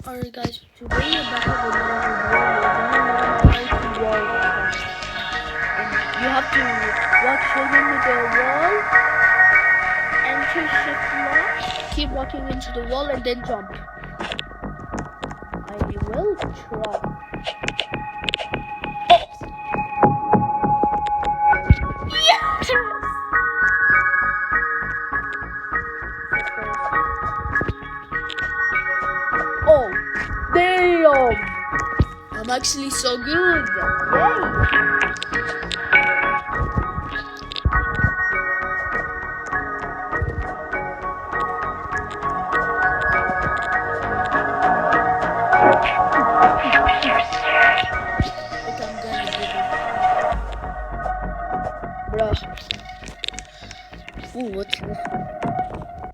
Alright guys, today we're back with another video. We're gonna learn how to wall climb. And you have to walk straight into the wall, enter shift lock, keep walking into the wall and then jump. I will try. Yes! Oh, damn! I'm actually so good. Yay! Like I'm gonna give it. Bruh. Ooh, what's this?